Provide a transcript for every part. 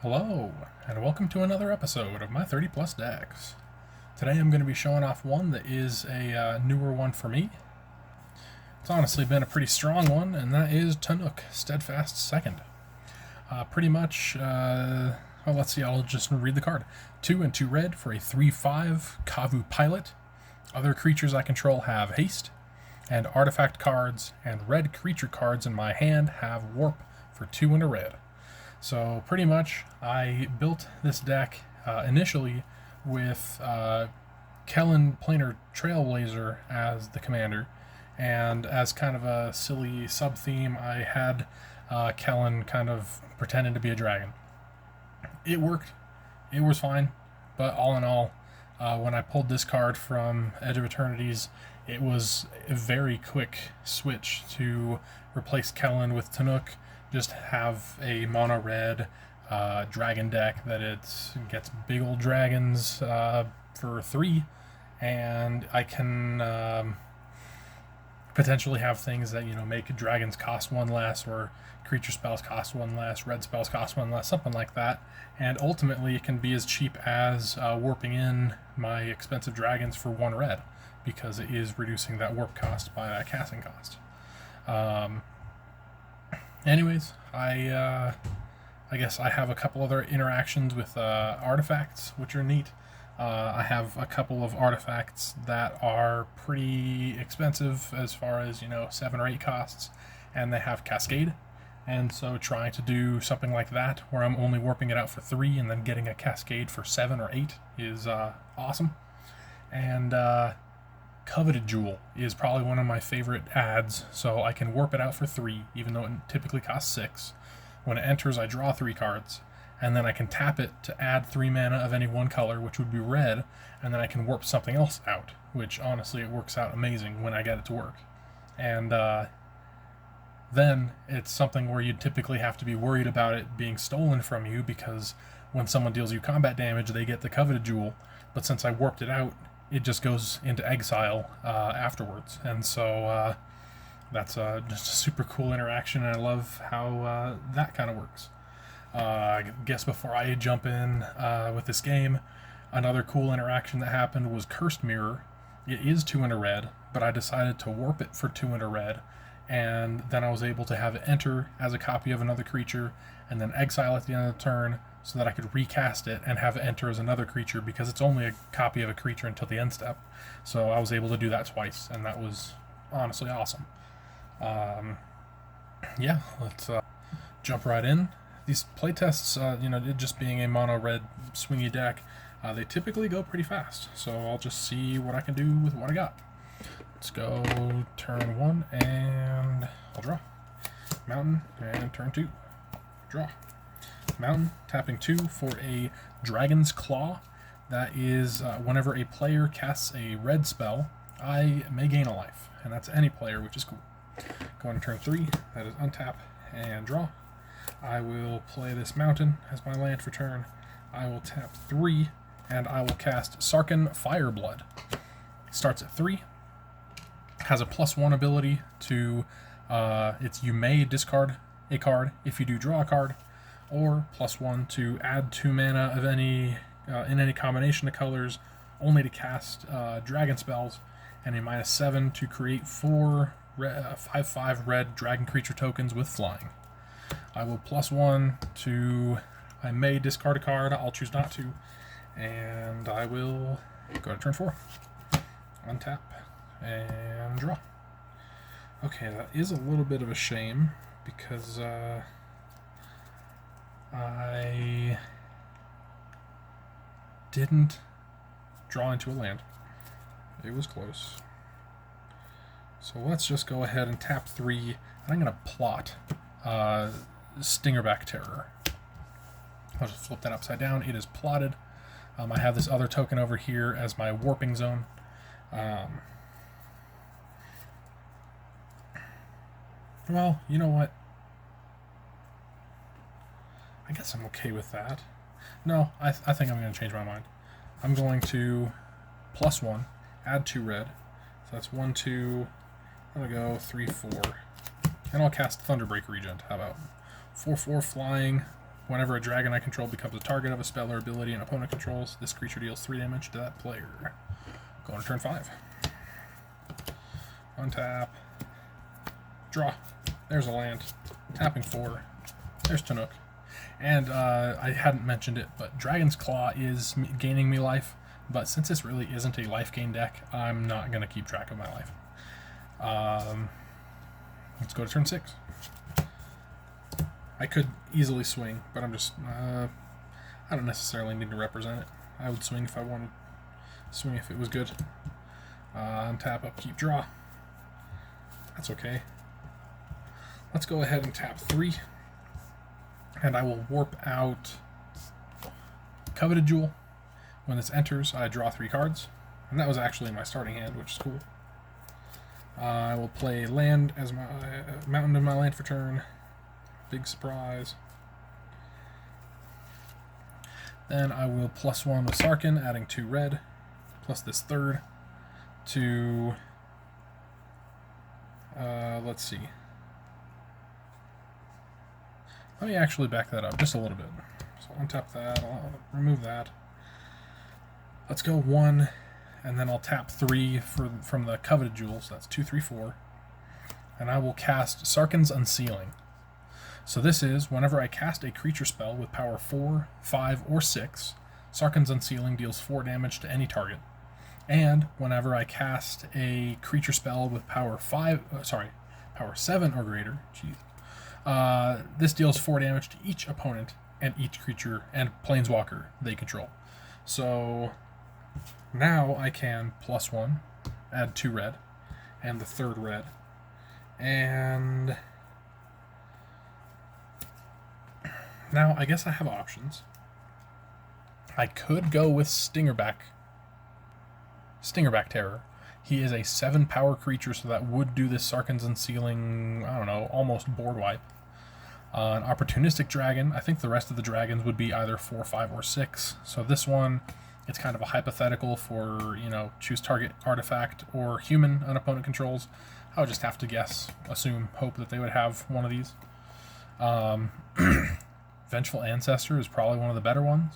Hello, and welcome to another episode of my 30 plus decks. Today I'm going to be showing off one that is a newer one for me. It's honestly been a pretty strong one, and that is Tannuk, Steadfast second. Pretty much, well, let's see, I'll just read the card. 2 and 2 red for a 3/5 Kavu Pilot. Other creatures I control have haste, and artifact cards and red creature cards in my hand have warp for 2 and a red. So pretty much, I built this deck initially with Kellen Planar Trailblazer as the commander, and as kind of a silly sub-theme, I had Kellen kind of pretending to be a dragon. It worked. It was fine, but all in all, when I pulled this card from Edge of Eternities, it was a very quick switch to replace Kellen with Tannuk. Just have a mono red dragon deck that it gets big old dragons for 3, and I can potentially have things that make dragons cost 1 less, or creature spells cost 1 less, red spells cost 1 less, something like that. And ultimately, it can be as cheap as warping in my expensive dragons for 1 red, because it is reducing that warp cost by a casting cost. Anyways, I guess I have a couple other interactions with artifacts, which are neat. I have a couple of artifacts that are pretty expensive as far as, 7 or 8 costs, and they have Cascade. And so trying to do something like that, where I'm only warping it out for 3 and then getting a Cascade for 7 or 8 is awesome. And Coveted Jewel is probably one of my favorite adds, so I can warp it out for 3, even though it typically costs 6. When it enters, I draw 3 cards, and then I can tap it to add 3 mana of any one color, which would be red, and then I can warp something else out, which honestly it works out amazing when I get it to work. And then it's something where you'd typically have to be worried about it being stolen from you, because when someone deals you combat damage, they get the Coveted Jewel, but since I warped it out, it just goes into exile afterwards. And so that's just a super cool interaction, and I love how that kind of works. I guess before I jump in with this game, another cool interaction that happened was Cursed Mirror. It is 2 and a red, but I decided to warp it for 2 and a red, and then I was able to have it enter as a copy of another creature, and then exile at the end of the turn, so that I could recast it and have it enter as another creature, because it's only a copy of a creature until the end step. So I was able to do that twice, and that was honestly awesome. Yeah, let's jump right in. These playtests, it just being a mono red swingy deck, they typically go pretty fast. So I'll just see what I can do with what I got. Let's go turn 1, and I'll draw. Mountain, and turn 2. Draw. Mountain, tapping 2 for a Dragon's Claw. That is whenever a player casts a red spell, I may gain a life, and that's any player, which is cool. Going to turn 3, that is untap and draw. I will play this mountain as my land for turn. I will tap 3, and I will cast Sarkhan Fireblood. Starts at 3, has a +1 ability to, you may discard a card if you do draw a card, or +1 to add 2 mana of any in any combination of colors, only to cast dragon spells, and a -7 to create 4 5/5 red dragon creature tokens with flying. I will +1 to, I may discard a card, I'll choose not to, and I will go to turn 4. Untap and draw. Okay, that is a little bit of a shame, because I didn't draw into a land. It was close. So let's just go ahead and tap 3, and I'm going to plot Stingerback Terror. I'll just flip that upside down. It is plotted. I have this other token over here as my warping zone. Well, you know what? I guess I'm okay with that. No, I think I'm going to change my mind. I'm going to +1, add 2 red. So that's 1, 2, I'm going to go 3, 4. And I'll cast Thunderbreak Regent. How about 4/4 flying Whenever a dragon I control becomes a target of a spell or ability an opponent controls, this creature deals 3 damage to that player. Going to turn 5. Untap. Draw. There's a land. Tapping 4. There's Tannuk. And I hadn't mentioned it, but Dragon's Claw is gaining me life. But since this really isn't a life gain deck, I'm not going to keep track of my life. Let's go to turn 6. I could easily swing, but I'm just... I don't necessarily need to represent it. I would swing if I wanted. Swing if it was good. Untap, upkeep, draw. That's okay. Let's go ahead and tap 3. And I will warp out Coveted Jewel. When this enters, I draw 3 cards. And that was actually my starting hand, which is cool. I will play land as my mountain in my land for turn. Big surprise. Then I will +1 with Sarkhan, adding 2 red, plus this 3rd to, let's see. Let me actually back that up just a little bit. So untap that, I'll remove that. Let's go 1, and then I'll tap 3 from the Coveted Jewels. That's 2, 3, 4. And I will cast Sarkhan's Unsealing. So this is, whenever I cast a creature spell with power 4, 5, or 6, Sarkhan's Unsealing deals 4 damage to any target. And whenever I cast a creature spell with power 7 or greater, this deals 4 damage to each opponent and each creature and planeswalker they control. So now I can +1, add 2 red, and the 3rd red, and now I guess I have options. I could go with Stingerback Terror. He is a 7 power creature, so that would do this Sarkhan's Unsealing, I don't know, almost board wipe. An Opportunistic Dragon. I think the rest of the dragons would be either 4, 5, or 6. So this one, it's kind of a hypothetical for, choose target artifact or human an opponent controls. I would just have to guess, assume, hope that they would have one of these. Vengeful Ancestor is probably one of the better ones,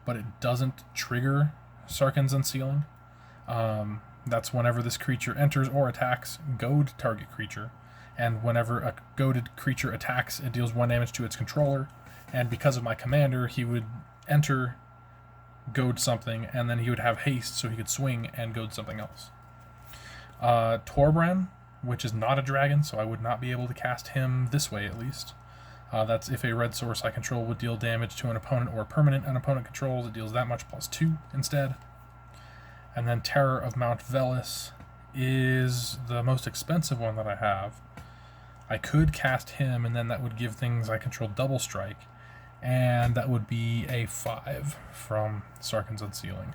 but it doesn't trigger Sarkhan's Unsealing. That's whenever this creature enters or attacks, goad target creature. And whenever a goaded creature attacks, it deals 1 damage to its controller. And because of my commander, he would enter, goad something, and then he would have haste, so he could swing and goad something else. Torbran, which is not a dragon, so I would not be able to cast him this way at least. That's if a red source I control would deal damage to an opponent or permanent an opponent controls, it deals that much +2 instead. And then Terror of Mount Velis is the most expensive one that I have. I could cast him, and then that would give things I control double strike, and that would be a 5 from Sarkhan's Unsealing.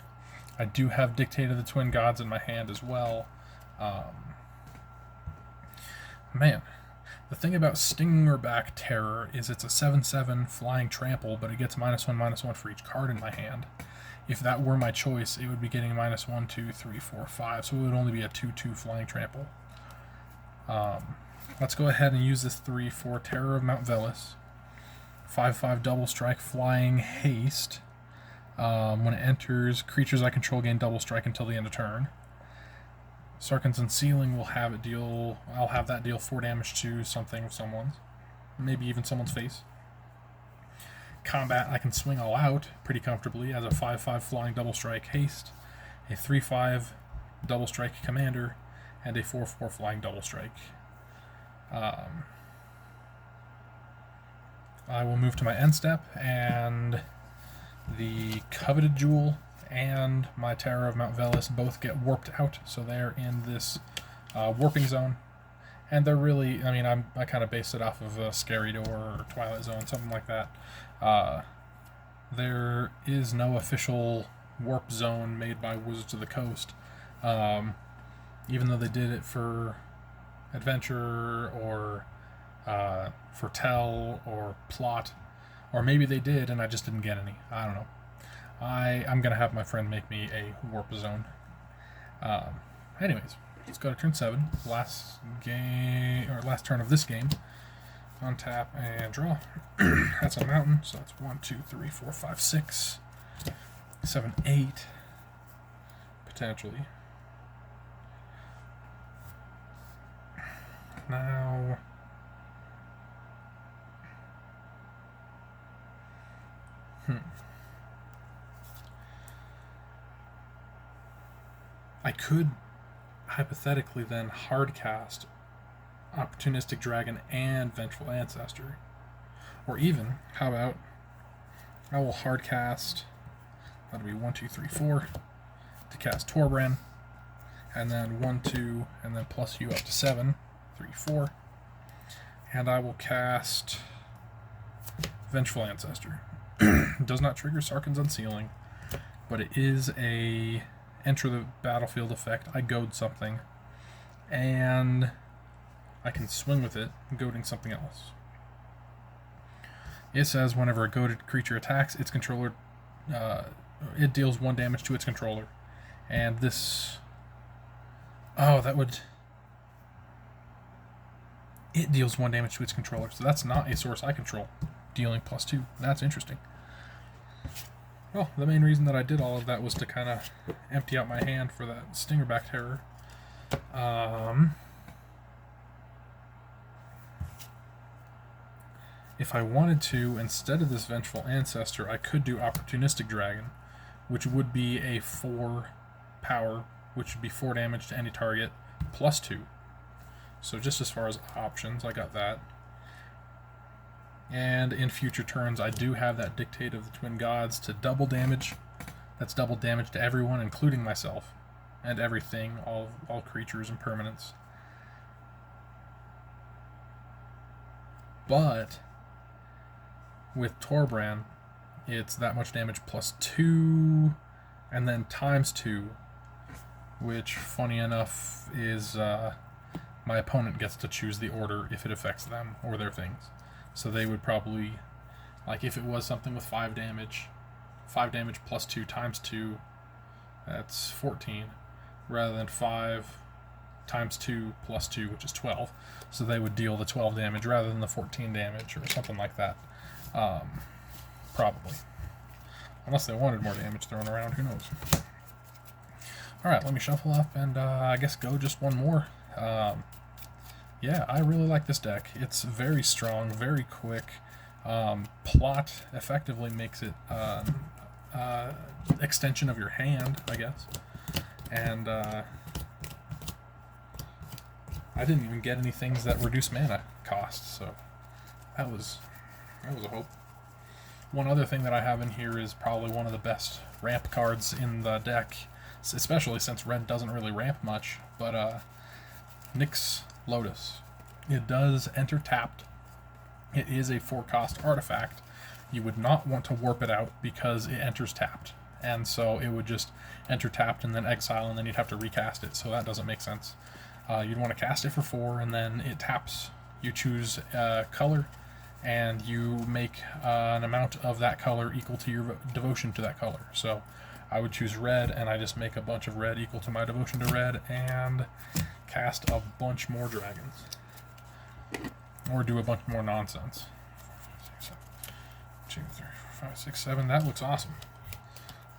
I do have Dictate of the Twin Gods in my hand as well. Man, the thing about Stingerback Terror is it's a 7/7 flying trample, but it gets -1/-1 for each card in my hand. If that were my choice, it would be getting -1, 2, 3, 4, 5, so it would only be a 2/2 flying trample. Let's go ahead and use this 3/4 Terror of Mount Velis. 5/5 double strike flying haste. When it enters, creatures I control gain double strike until the end of turn. Sarkhan's Unsealing will have it deal. I'll have that deal 4 damage to something, someone's, maybe even someone's face. Combat, I can swing all out pretty comfortably as a 5/5 flying double strike haste, a 3/5 double strike commander, and a 4/4 flying double strike. I will move to my end step, and the Coveted Jewel and my Terror of Mount Velis both get warped out, so they're in this warping zone. And they're really, I kind of based it off of Scary Door or Twilight Zone, something like that. There is no official warp zone made by Wizards of the Coast, even though they did it for Adventure or Foretell or Plot, or maybe they did and I just didn't get any. I don't know. I'm gonna have my friend make me a warp zone. Anyways, let's go to turn 7. Last turn of this game. untap, and draw. That's a mountain, so that's 1, 2, 3, 4, 5, 6, 7, 8, potentially. Now, I could hypothetically then hardcast Opportunistic Dragon and Vengeful Ancestor. Or even, how about, I will hardcast, that'll be 1, 2, 3, 4, to cast Torbran, and then 1, 2, and then plus you up to 7, 3, 4, and I will cast Vengeful Ancestor. Does not trigger Sarkhan's Unsealing, but it is a enter the battlefield effect. I goad something, and I can swing with it, goading something else. It says whenever a goaded creature attacks its controller, it deals 1 damage to its controller. And this... Oh, that would... It deals 1 damage to its controller, so that's not a source I control. Dealing +2. That's interesting. Well, the main reason that I did all of that was to kind of empty out my hand for that Stingerback Terror. If I wanted to, instead of this Vengeful Ancestor, I could do Opportunistic Dragon, which would be a 4 power, which would be 4 damage to any target, +2. So just as far as options, I got that. And in future turns, I do have that Dictate of the Twin Gods to double damage. That's double damage to everyone, including myself, and everything, all creatures and permanents. But with Torbran, it's that much damage +2, and then ×2, which, funny enough, is my opponent gets to choose the order if it affects them or their things. So they would probably, like if it was something with 5 damage +2 ×2, that's 14, rather than 5 × 2 +2, which is 12. So they would deal the 12 damage rather than the 14 damage or something like that. Probably. Unless they wanted more damage thrown around, who knows. Alright, let me shuffle up and I guess go just one more. Yeah, I really like this deck. It's very strong, very quick. Plot effectively makes it extension of your hand, I guess. And I didn't even get any things that reduce mana cost, so that was a hope. One other thing that I have in here is probably one of the best ramp cards in the deck, especially since red doesn't really ramp much, but Nyx Lotus. It does enter tapped. It is a 4-cost artifact. You would not want to warp it out because it enters tapped, and so it would just enter tapped and then exile, and then you'd have to recast it, so that doesn't make sense. You'd want to cast it for 4, and then it taps. You choose color, and you make an amount of that color equal to your devotion to that color. So I would choose red, and I just make a bunch of red equal to my devotion to red, and cast a bunch more dragons. Or do a bunch more nonsense. 2, 3, 4, 5, 6, 7. That looks awesome.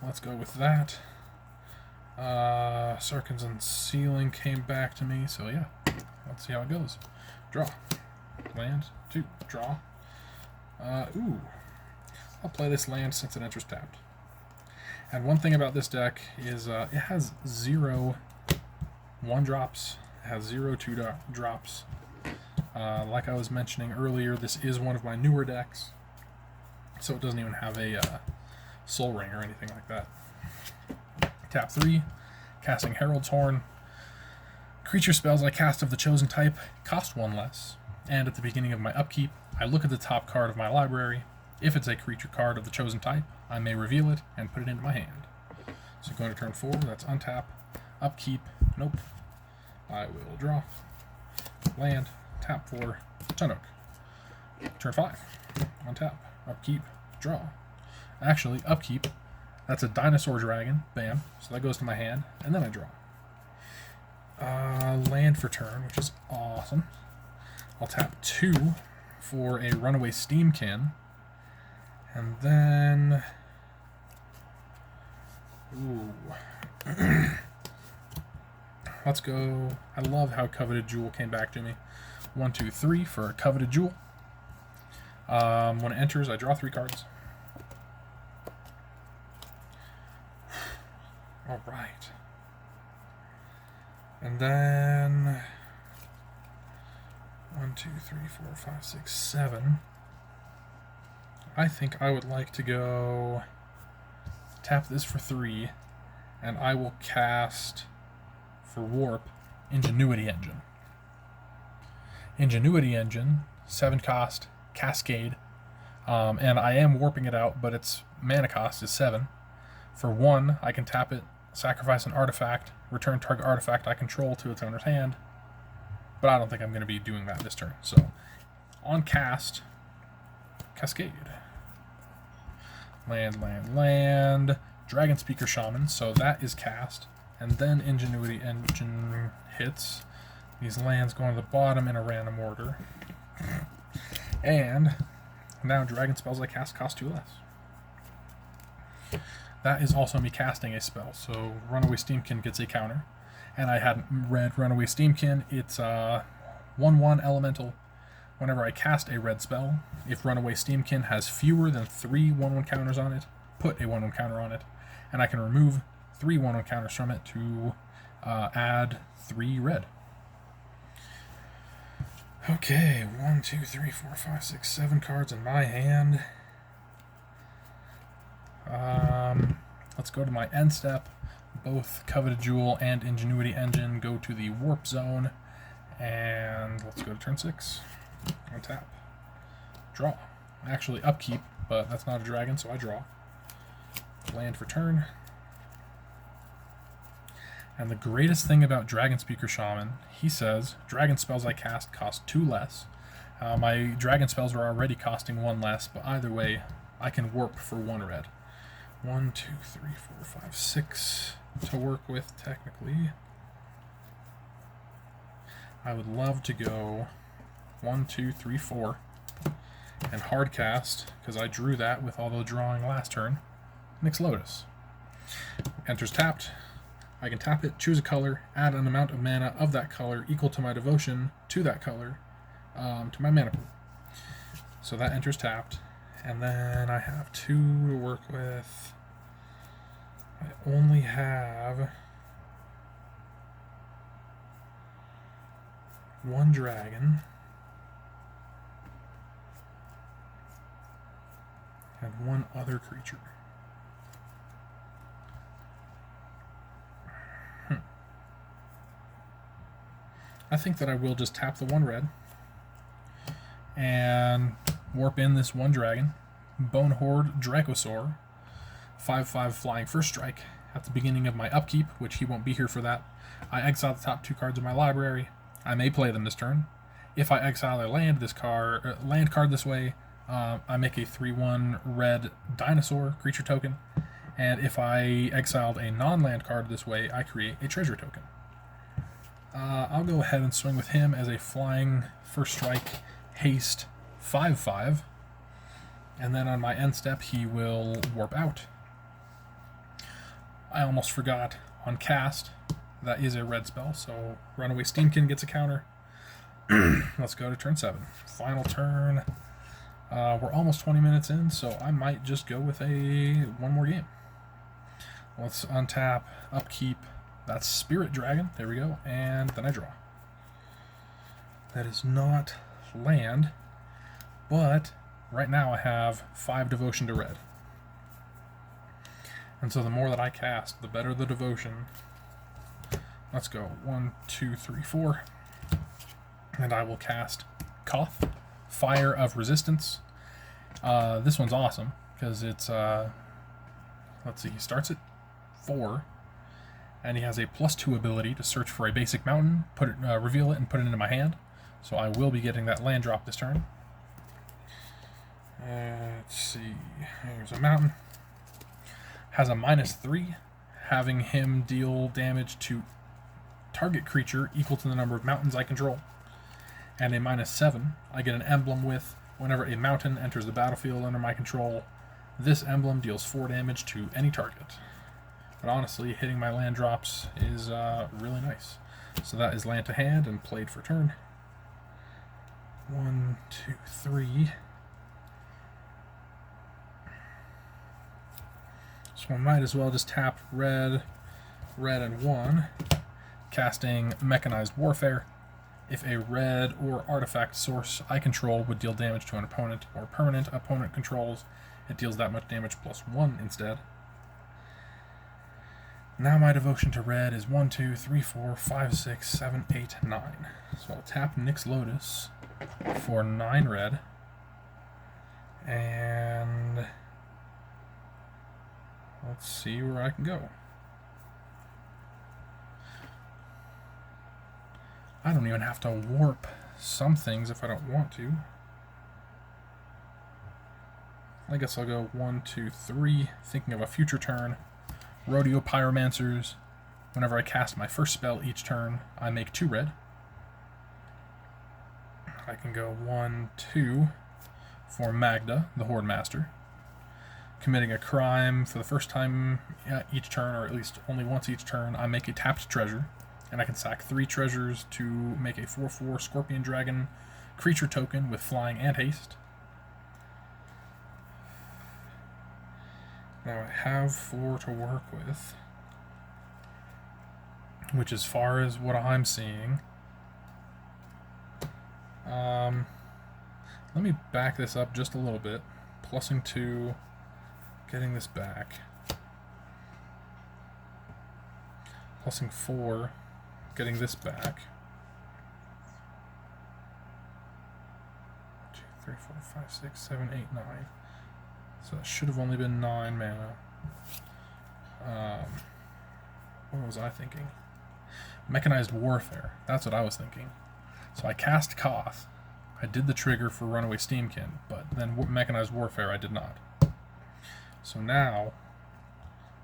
Let's go with that. Sarkhan's Unsealing came back to me, so yeah. Let's see how it goes. Draw. Land. 2. Draw. Ooh. I'll play this land since it enters tapped. And one thing about this deck is it has 0 1-drops. It has 0 2-drops. Like I was mentioning earlier, this is one of my newer decks, so it doesn't even have a Soul Ring or anything like that. Tap 3, casting Herald's Horn. Creature spells I cast of the chosen type cost 1 less, and at the beginning of my upkeep, I look at the top card of my library. If it's a creature card of the chosen type, I may reveal it and put it into my hand. So going to turn 4, that's untap, upkeep, nope. I will draw, land, tap 4, Tannuk. Turn 5, untap, upkeep, draw. Actually, upkeep, that's a dinosaur dragon, bam, so that goes to my hand, and then I draw. Land for turn, which is awesome. I'll tap 2 for a Runaway Steamkin. And then... Ooh. Let's go... I love how Coveted Jewel came back to me. 1, 2, 3 for a Coveted Jewel. When it enters, I draw 3 cards. Alright. And then... 1, 2, 3, 4, 5, 6, 7. I think I would like to go tap this for 3, and I will cast for Warp Ingenuity Engine. Ingenuity Engine, 7 cost, Cascade, and I am warping it out, but its mana cost is 7. For 1, I can tap it, sacrifice an artifact, return target artifact I control to its owner's hand, but I don't think I'm going to be doing that this turn. So, on cast, Cascade. Land, Dragon Speaker Shaman, so that is cast, and then Ingenuity Engine hits. These lands go on the bottom in a random order. And now dragon spells I cast cost 2 less. That is also me casting a spell, so Runaway Steamkin gets a counter. And I hadn't read Runaway Steamkin. It's a 1/1 elemental. Whenever I cast a red spell, if Runaway Steamkin has fewer than 3 1/1 counters on it, put a 1/1 counter on it, and I can remove 3 1/1 counters from it to add 3 red. Okay, 1, 2, 3, 4, 5, 6, 7 cards in my hand. Let's go to my end step. Both Coveted Jewel and Ingenuity Engine go to the Warp Zone. And let's go to turn 6. Untap. Draw. Actually upkeep, but that's not a dragon, so I draw. Land for turn. And the greatest thing about Dragon Speaker Shaman, he says, dragon spells I cast cost 2 less. My dragon spells are already costing 1 less, but either way, I can warp for 1 red. 1, 2, 3, 4, 5, 6 to work with, technically. I would love to go 1, 2, 3, 4 and hard cast, because I drew that with all the drawing last turn. Nyx Lotus. Enters tapped. I can tap it, choose a color, add an amount of mana of that color equal to my devotion to that color, to my mana pool. So that enters tapped. And then I have 2 to work with. I only have 1 dragon. And 1 other creature. I think that I will just tap the 1 red and warp in this 1 dragon. Bone Horde Dracosaur. 5/5 flying first strike at the beginning of my upkeep, which he won't be here for that. I exile the top 2 cards of my library. I may play them this turn. If I exile a land card this way, I make a 3/1 red dinosaur creature token. And if I exiled a non-land card this way, I create a treasure token. I'll go ahead and swing with him as a flying first strike haste 5/5. And then on my end step, he will warp out. I almost forgot on cast, that is a red spell, so Runaway Steamkin gets a counter. Let's go to turn 7. Final turn. We're almost 20 minutes in, so I might just go with 1 more game. Let's untap, upkeep. That's Spirit Dragon. There we go. And then I draw. That is not land, but right now I have 5 devotion to red. And so the more that I cast, the better the devotion. Let's go. 1, 2, 3, 4. And I will cast Koth, Fire of Resistance. This one's awesome because it's, let's see, he starts at 4. And he has a +2 ability to search for a basic mountain, reveal it, and put it into my hand. So I will be getting that land drop this turn. Let's see. Here's a mountain. Has a -3, having him deal damage to target creature equal to the number of mountains I control. and a -7. I get an emblem with, whenever a mountain enters the battlefield under my control, this emblem deals 4 damage to any target. But honestly, hitting my land drops is really nice. So that is land to hand and played for turn. 1, 2, 3. So I might as well just tap red, and 1, casting Mechanized Warfare. If a red or artifact source I control would deal damage to an opponent or permanent opponent controls, it deals that much damage +1 instead. Now my devotion to red is 1, 2, 3, 4, 5, 6, 7, 8, 9. So I'll tap Nyx Lotus for 9 red. And let's see where I can go. I don't even have to warp some things if I don't want to. I guess I'll go 1, 2, 3, thinking of a future turn. Rodeo Pyromancers. Whenever I cast my first spell each turn, I make 2 red. I can go 1, 2 for Magda, the Horde Master. Committing a crime for the first time each turn, or at least only once each turn, I make a tapped treasure. And I can sack 3 treasures to make a 4/4 Scorpion Dragon creature token with flying and haste. Now I have 4 to work with, which as far as what I'm seeing, let me back this up just a little bit, plussing 2, getting this back, plussing 4, getting this back. 2, 3, 4, 5, 6, 7, 8, 9. So that should have only been 9 mana. What was I thinking? Mechanized Warfare. That's what I was thinking. So I cast Koth. I did the trigger for Runaway Steamkin, but then Mechanized Warfare I did not. So now,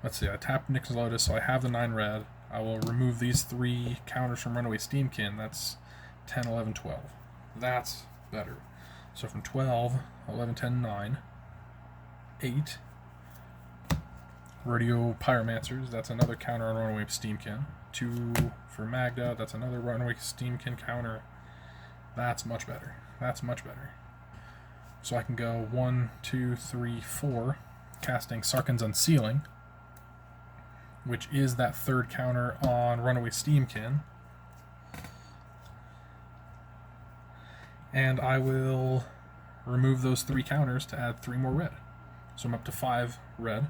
let's see, I tapped Nyx Lotus, so I have the 9 red. I will remove these 3 counters from Runaway Steamkin. That's 10, 11, 12. That's better. So from 12, 11, 10, 9, 8. Rodeo Pyromancers, that's another counter on Runaway Steamkin. 2 for Magda, that's another Runaway Steamkin counter. That's much better. That's much better. So I can go 1, 2, 3, 4, casting Sarkhan's Unsealing, which is that 3rd counter on Runaway Steamkin. And I will remove those 3 counters to add 3 more red. So I'm up to 5 red.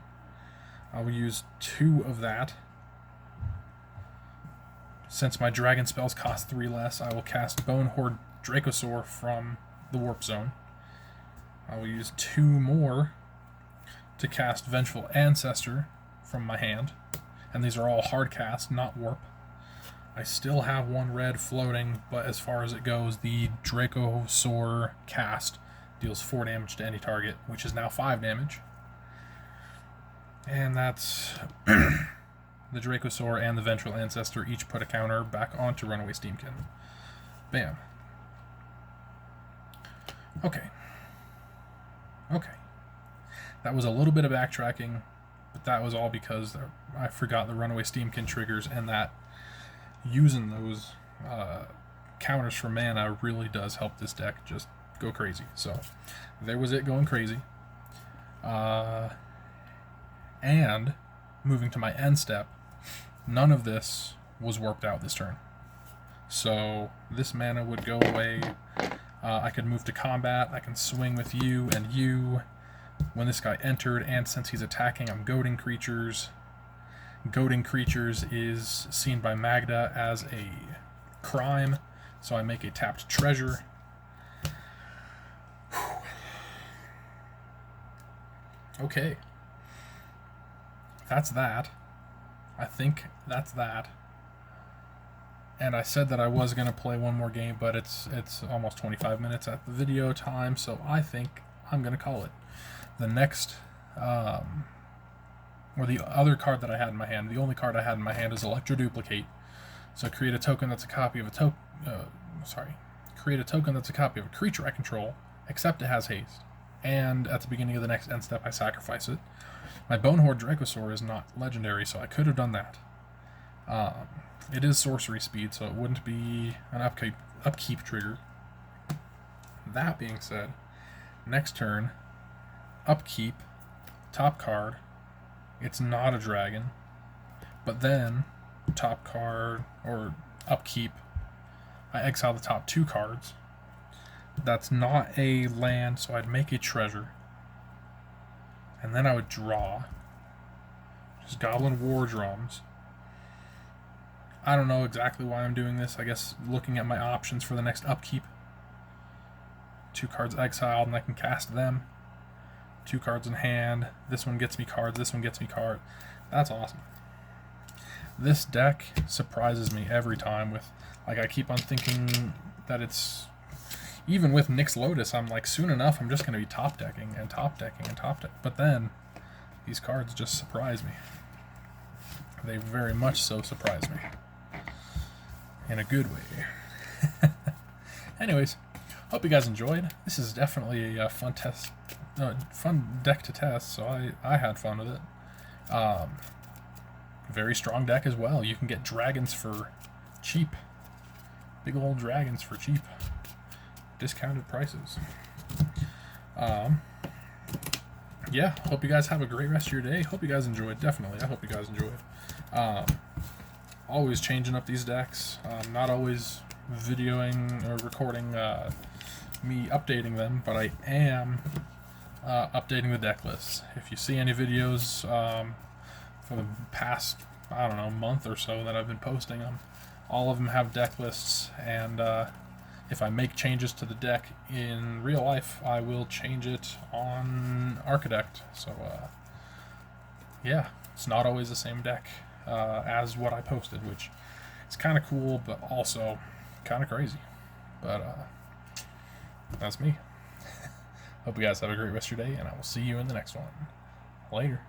I will use 2 of that. Since my dragon spells cost 3 less, I will cast Bone Horde Dracosaur from the Warp Zone. I will use 2 more to cast Vengeful Ancestor from my hand. And these are all hard cast, not warp. I still have 1 red floating, but as far as it goes, the Dracosaur cast deals 4 damage to any target, which is now 5 damage. And that's the Dracosaur and the Vengeful Ancestor each put a counter back onto Runaway Steamkin. Bam. Okay. That was a little bit of backtracking, but that was all because I forgot the Runaway Steamkin triggers, and that using those counters for mana really does help this deck just go crazy. So there was it going crazy. And moving to my end step, none of this was warped out this turn. So this mana would go away. I could move to combat. I can swing with you and you when this guy entered, and since he's attacking, I'm goading creatures. Goading creatures is seen by Magda as a crime, so I make a tapped treasure. Okay. That's that. I think that's that. And I said that I was going to play one more game, but it's almost 25 minutes at the video time, so I think I'm going to call it. The next, or the other card that I had in my hand, the only card I had in my hand is Electro Duplicate. So create a token that's a copy of a create a token that's a copy of a creature I control, except it has haste. And at the beginning of the next end step, I sacrifice it. My Bonehorde Dracosaur is not legendary, so I could have done that. It is sorcery speed, so it wouldn't be an upkeep trigger. That being said, next turn, upkeep, top card, it's not a dragon, but then top card or upkeep, I exile the top 2 cards. That's not a land, so I'd make a treasure. And then I would draw. Just Goblin War Drums. I don't know exactly why I'm doing this. I guess looking at my options for the next upkeep. 2 cards exiled and I can cast them. 2 cards in hand. This one gets me cards, this one gets me cards. That's awesome. This deck surprises me every time with, like, I keep on thinking that it's, even with Nyx Lotus, I'm like, soon enough I'm just going to be top decking and top decking and top deck. But then these cards just surprise me. They very much so surprise me. In a good way. Anyways, hope you guys enjoyed. This is definitely a fun deck to test, so I had fun with it. Very strong deck as well. You can get dragons for cheap. Big old dragons for cheap. Discounted prices. Yeah, hope you guys have a great rest of your day. Hope you guys enjoyed. Definitely, I hope you guys enjoyed. Always changing up these decks. Not always videoing or recording me updating them, but I am updating the deck lists. If you see any videos for the past, I don't know, month or so that I've been posting them, all of them have deck lists, and if I make changes to the deck in real life, I will change it on Architect. So, yeah, it's not always the same deck as what I posted, which is kind of cool, but also kind of crazy. But that's me. Hope you guys have a great rest of your day, and I will see you in the next one. Later.